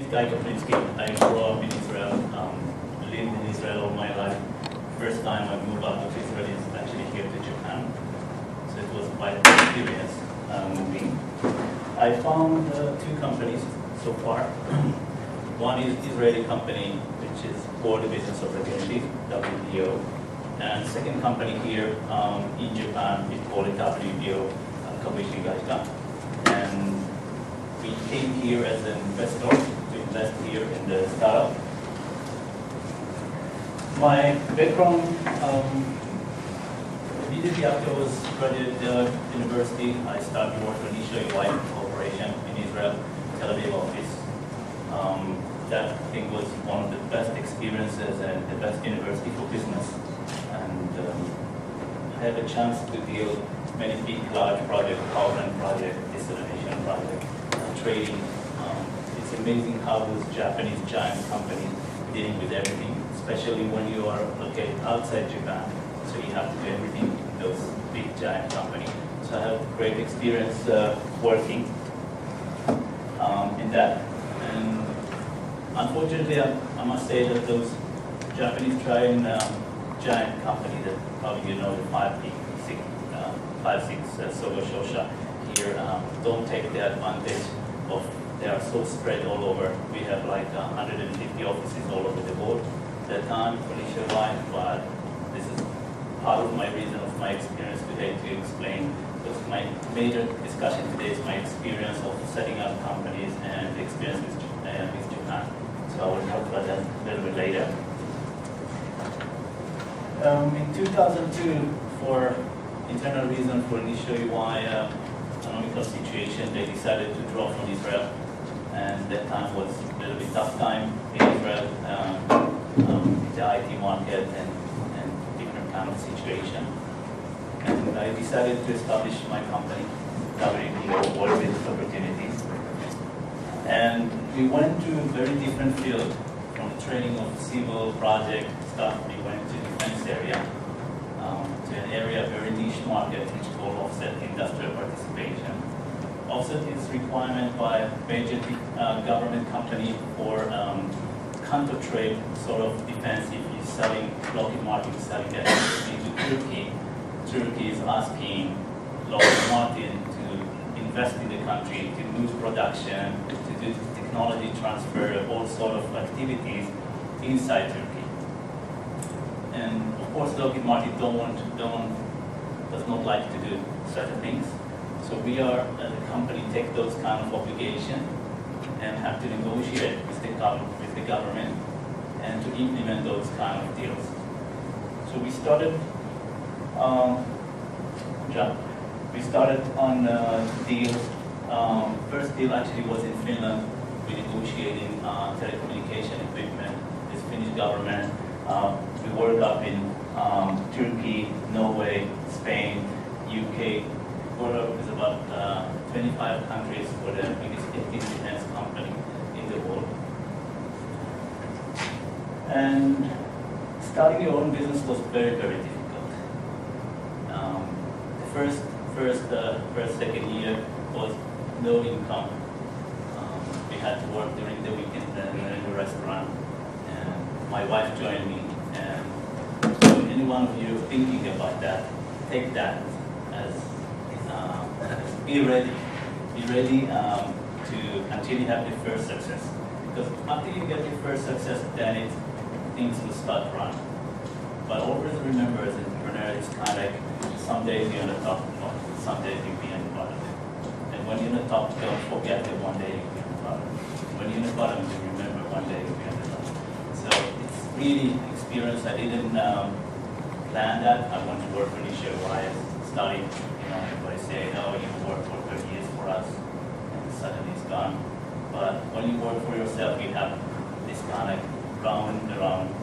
Kaplinsky. I grew up in Israel, lived in Israel all my life. First time I moved out of Israel is actually here to Japan. So it was quite an experience moving. I found two companies so far. One is Israeli company, which is for the business opportunity, WBO. And second company here in Japan, we call it WBO, Kaplinsky. And we came here as an investor to invest here in the startup. My background, immediately after I was graduated university, I started working initially in corporation in Israel, Tel Aviv office. That I think was one of the best experiences and the best university for business. And I had a chance to deal many big, large projects, power plant project, desalination project, trading. It's amazing how those Japanese giant companies dealing with everything, especially when you are located outside Japan. So you have to do everything in those big giant companies. So I have great experience working in that. And unfortunately, I must say that those Japanese giant companies that probably you know, the 5, 6 Sogo Shosha here don't take the advantage of, they are so spread all over. We have like 150 offices all over the world at that time, nationwide, but this is part of my reason of my experience today to explain, because my major discussion today is my experience of setting up companies and the experience with Japan. So I will talk about that a little bit later. In 2002, for internal reason for initially why economical situation, they decided to draw from Israel, and that time was a little bit tough time in Israel, the IT market and different kind of situation. And I decided to establish my company, WBO, World Business Opportunities. And we went to a very different field, from the training of civil project stuff, we went to defense area, to an area, very niche market, which is called offset industrial participation. Offset is requirement by major government company for counter trade sort of defense. If you're selling, Lockheed Martin is selling that into Turkey, Turkey is asking Lockheed Martin to invest in the country, to move production, to do technology transfer, all sort of activities inside Turkey. And of course, Lockheed Martin does not like to do certain things. So we are, as a company, take those kind of obligations and have to negotiate with the government and to implement those kind of deals. So we started on deals. First deal actually was in Finland. We negotiating telecommunication equipment with Finnish government. We work up in Turkey, Norway, Spain, UK. Work up with about 25 countries for the biggest defense company in the world. And starting your own business was very, very difficult. The first, second year was no income. We had to work during the weekend in the restaurant. And my wife joined me. And so any one of you thinking about that, take that as be ready. Be ready to continue have the first success. Because after you get your first success, then things will start running. But always remember, as an entrepreneur, it's kind of like some days you're on the top, some days you'll be on the bottom. And when you're on the top, don't forget that one day you'll be on the bottom. When you're on the bottom, you remember one day you'll be on the top. So it's really experience. I didn't plan that. I want to work really sure why I studied. Everybody say, oh, you work for 30 years for us, and suddenly it's gone. But when you work for yourself, you have this kind of round and around.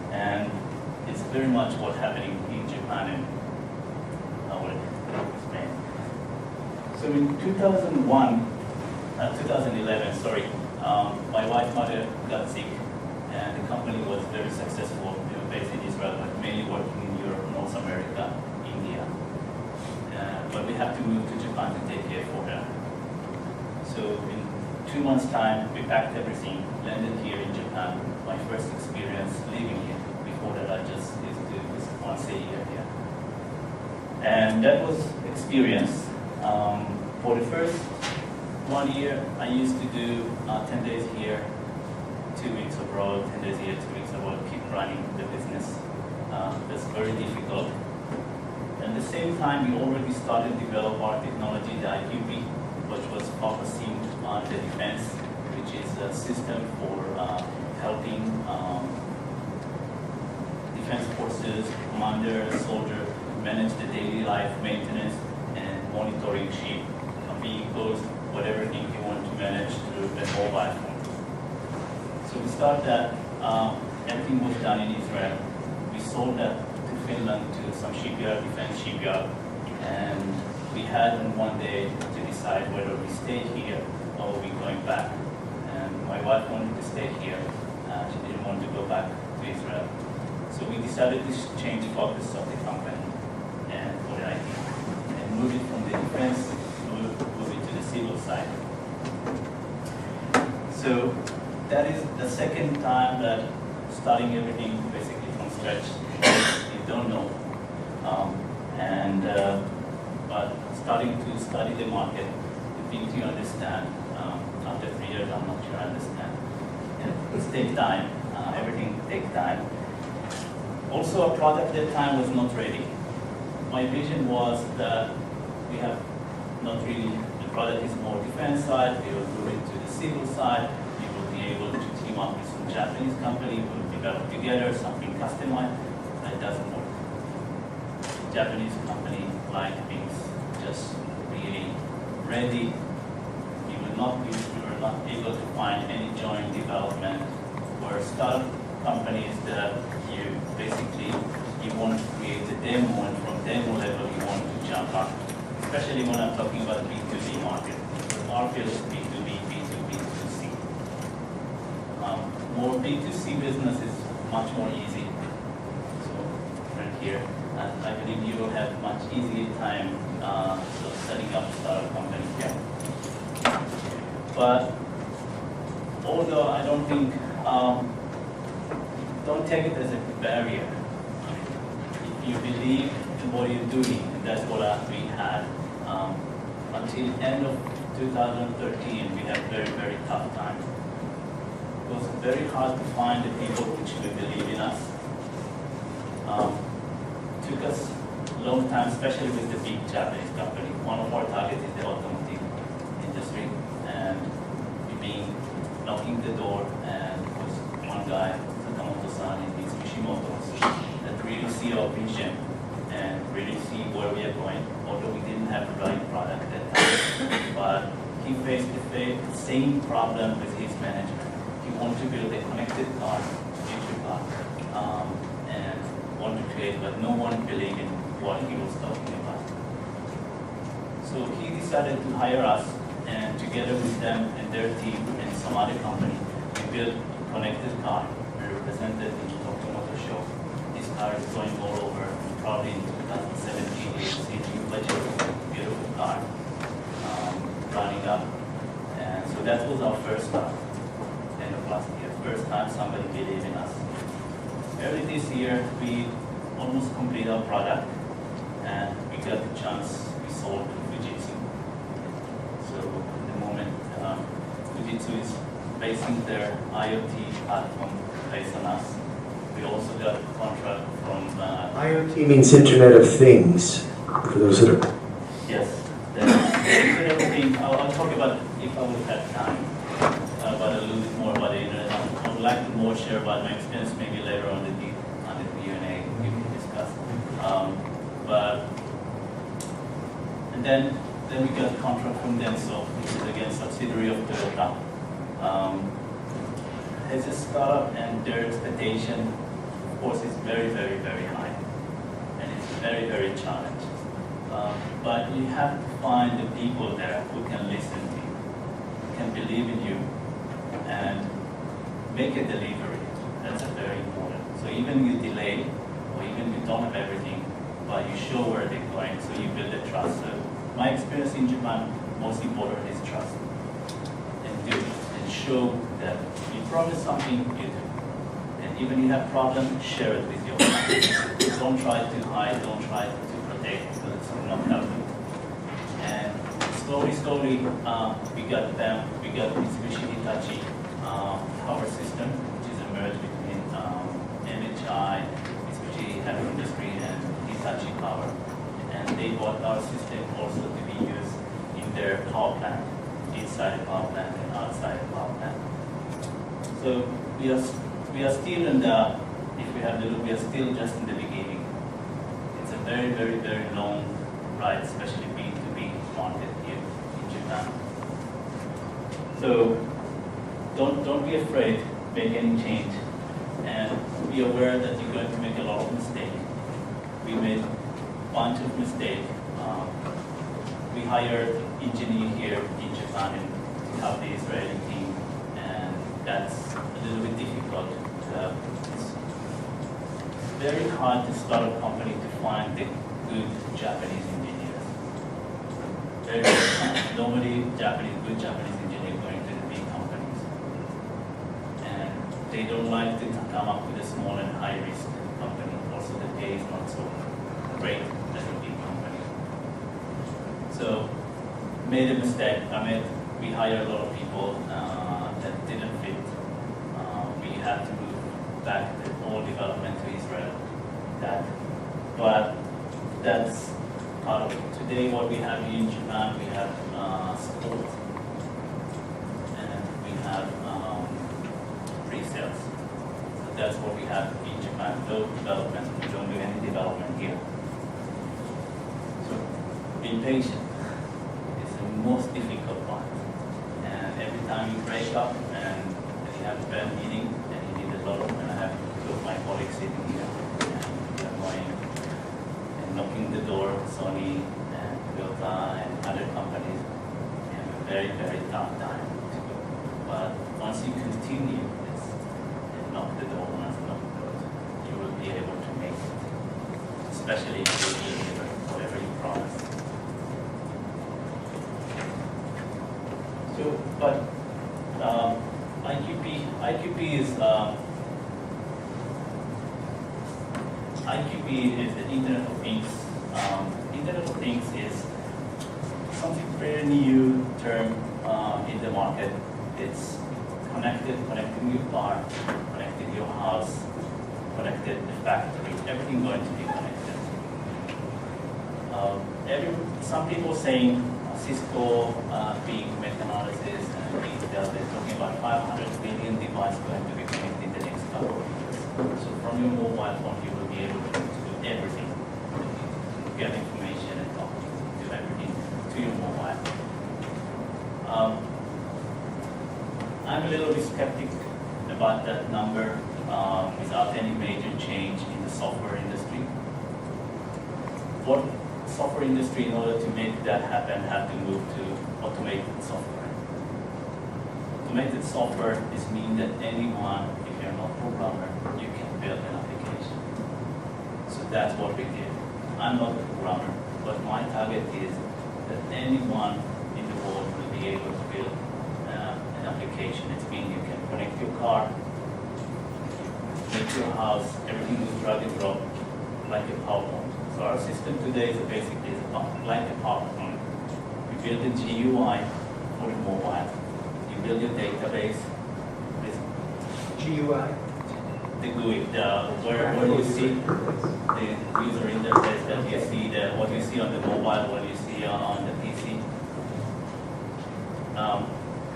And it's very much what's happening in Japan, and I will explain. So in 2011, my wife's mother got sick, and the company was very successful. They were based in Israel, but mainly working in Europe, North America, India. But we have to move to Japan to take care for her. So in 2 months' time, we packed everything, landed here in Japan. My first experience living here. Before that, I just used to do this once a year here. And that was experience. For the first 1 year, I used to do 10 days here, 2 weeks abroad, 10 days here, 2 weeks abroad, keep running the business. That's very difficult. At the same time, we already started to develop our technology, the IQB, which was focusing on the defense, which is a system for helping defense forces, commander, soldier, manage the daily life maintenance and monitoring ship, vehicles, whatever thing you want to manage through the mobile phone. So we started that. Everything was done in Israel. We sold that to Finland to some shipyard, defense shipyard, and we had one day to decide whether we stay here or we going back. And my wife wanted to stay here. She didn't want to go back to Israel. So we decided to change focus of the company and for the IT and move it from the defense, move it to the civil side. So that is the second time that starting everything basically from scratch. You don't know. But starting to study the market, the things you understand. After 3 years, I'm not sure I understand. It takes time. Everything takes time. Also, our product at that time was not ready. My vision was that we have not really, the product is more defense side, we will move into the civil side, we will be able to team up with some Japanese company, we will develop together something customized. That doesn't work. Japanese company like things just really ready. We were not able to find any joint development or startup companies that you want to create a demo, and from demo level you want to jump up. Especially when I'm talking about B2B market. Our field is B2B, B2B, B2C. More B2C business is much more easy. So right here, I believe you will have much easier time setting up a startup company here. But although I don't think, don't take it as a barrier. If you believe in what you're doing, and that's what we had. Until end of 2013, we had very, very tough time. It was very hard to find the people which would believe in us. Took us a long time, especially with the big Japanese company. One of our targets is the automotive industry, and we've been knocking the door, and there was one guy, Sakamoto-san in Mitsubishi Motors, that really see our vision and really see where we are going, although we didn't have the right product at that time. But he faced the same problem with his management. He wanted to build a connected car, future car, and wanted to create, but no one believed in what he was talking about. So he decided to hire us, and together with them and their team and some other company, we built a connected car. We represented in the Tokyo Motor Show. This car is going all over. Probably in 2017, we see new budget, beautiful car, running up. And so that was our first car, end of last year. First time somebody believed in us. Early this year, we almost complete our product, and we got the chance, we sold Fujitsu. So at the moment, Fujitsu is basing their IoT platform based on us. We also got a contract from... IoT means Internet of Things, for those that are... Yes. The Internet of Things, I'll talk about if I would have time, but a little bit more about the Internet. I would like to more share about my experience maybe later on the Q&A we can discuss. And then we got a contract from Denso, which is again subsidiary of Toyota. As a startup, and their expectation, of course, is very, very, very high, and it's very, very challenging. But you have to find the people there who can listen to you, can believe in you, and make a delivery. That's very important. So even you delay, or even you don't have everything, but you show where they're going, so you build the trust. So my experience in Japan, most important is trust, and do it. show that you promise something, you do. And even you have problems, share it with your clients. Don't try to hide, don't try to protect, because it's not helping. And slowly, we got Mitsubishi Hitachi power system, which is a merge between MHI, Mitsubishi Heavy Industry, and Hitachi Power. And they bought our system also to be used in their power plant, inside the power plant and outside the power plant. So we are still in the, if we have to look, we are still just in the beginning. It's a very long ride, especially B2B market here in Japan. So don't be afraid, make any change, and be aware that you're going to make a lot of mistakes. We made a bunch of mistakes. We hired engineer here in Japan and to help the Israeli team, and that's a little bit difficult to have. It's very hard to start a company to find the good Japanese engineers. Very hard. Normally, good Japanese engineers going to the big companies, and they don't like to come up with a small and high risk company. Also, the pay is not so great as a big company. So, made a mistake. We hired a lot of people that didn't fit. We had to move back the whole development to Israel. But that's part of it. Today, what we have in Japan, we have support, and we have pre-sales. So that's what we have in Japan. No development. We don't do any development here. So be patient. It's the most difficult part. And every time you break up and you have a bad meeting and you need a lot of, and I have two of my colleagues sitting here and they're going and knocking the door, Sony and Toyota and other companies, and a very tough time to go. But once you continue this and knock the door, you will be able to make it, especially if you deliver whatever you promise. So, but IQP is the Internet of Things. Internet of Things is something very new term in the market. It's connecting your car, connecting your house, connected the factory. Everything going to be connected. Some people saying Cisco big meta-analysis and they're talking about 500 billion devices going to be connected in the next couple of years. So from your mobile phone, you will be able to do everything, get information and talk, do everything to your mobile. I'm a little bit skeptic about that number without any major change in the software industry. What software industry, in order to make that happen, have to move to automated software. Automated software is mean that anyone, if you're not a programmer, you can build an application. So that's what we did. I'm not a programmer, but my target is that anyone in the world will be able to build an application. It's mean you can connect your car, make your house, everything is drag and drop like a PowerPoint. So our system today is basically like a PowerPoint. You build a GUI for the mobile. You build your database with GUI. the GUI, where you see the user interface, that you see what you see on the mobile, what you see on the PC.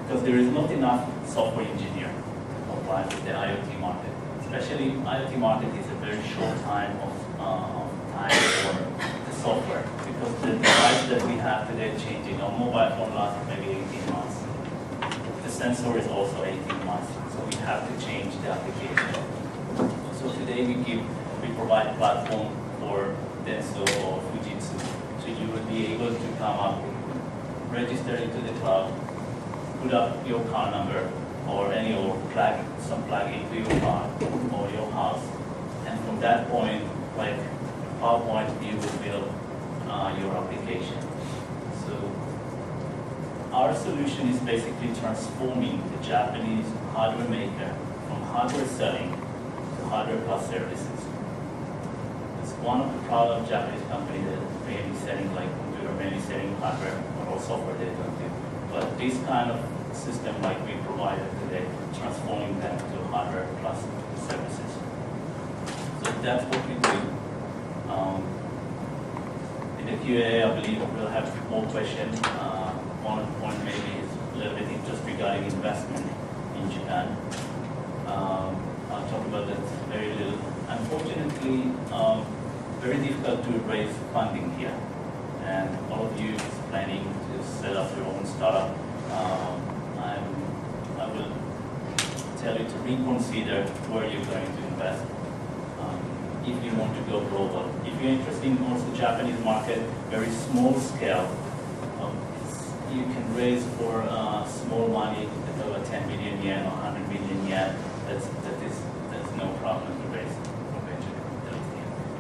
Because there is not enough software engineer to comply with the IoT market. Especially IoT market is a very short time of time for the software, because the device that we have today is changing. Our mobile phone lasts maybe 18 months. The sensor is also 18 months, so we have to change the application. So today we provide a platform for Denso or Fujitsu, so you will be able to come up, register into the cloud, put up your car number or any or some plug into your car or your house, and from that point, like PowerPoint, you will build your application. So our solution is basically transforming the Japanese hardware maker from hardware selling to hardware plus services. It's one of the proud of Japanese companies that mainly selling like computer, mainly selling hardware or all software they don't do. But this kind of system like we provided today, transforming them to hardware plus services. So that's what we do. In the Q&A, I believe we'll have more questions. One point maybe is a little bit just regarding investment in Japan. I'll talk about that very little. Unfortunately, very difficult to raise funding here. And all of you is planning to set up your own startup. I will tell you to reconsider where you're going to invest if you want to go global. If you're interested in also Japanese market, very small scale, you can raise for small money, over 10 million yen or 100 million yen. That's no problem to raise for venture capital.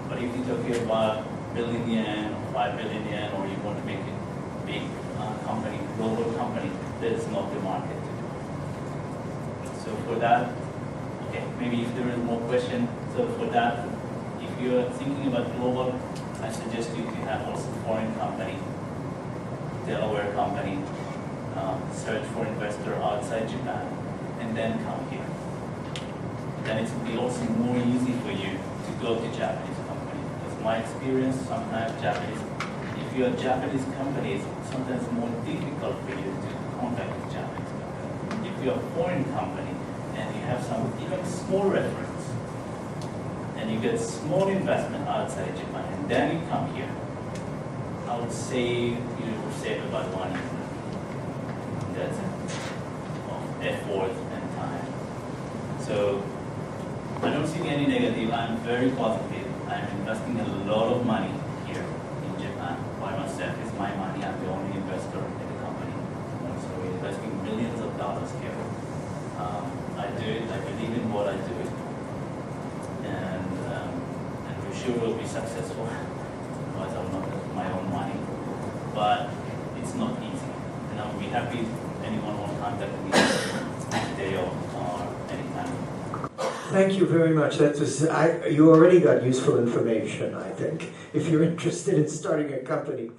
But if you're talking about billion yen or 5 billion yen, or you want to make a big company, global company, that is not the market to do. So for that, okay, maybe if there is more question, so for that, if you're thinking about global, I suggest you to have also foreign company, Delaware company, search for investor outside Japan, and then come here. Then it will be also more easy for you to go to Japanese company. Because my experience, sometimes Japanese, if you're a Japanese company, it's sometimes more difficult for you to contact a Japanese company. If you're a foreign company and you have some even small reference, and you get small investment outside Japan, and then you come here, I would say you will save about 1 year. That's it. Effort and time. So I don't see any negative. I'm very positive. I'm investing a lot of money here in Japan by myself. It's my money. I'm the only investor in the company. So we're investing millions of dollars here. I do it. I believe in what I do. And we're sure we'll be successful. Otherwise, I'll not have my own money. But it's not easy. And I'll be happy if anyone will contact me today or anytime. Thank you very much. You already got useful information, I think. If you're interested in starting a company,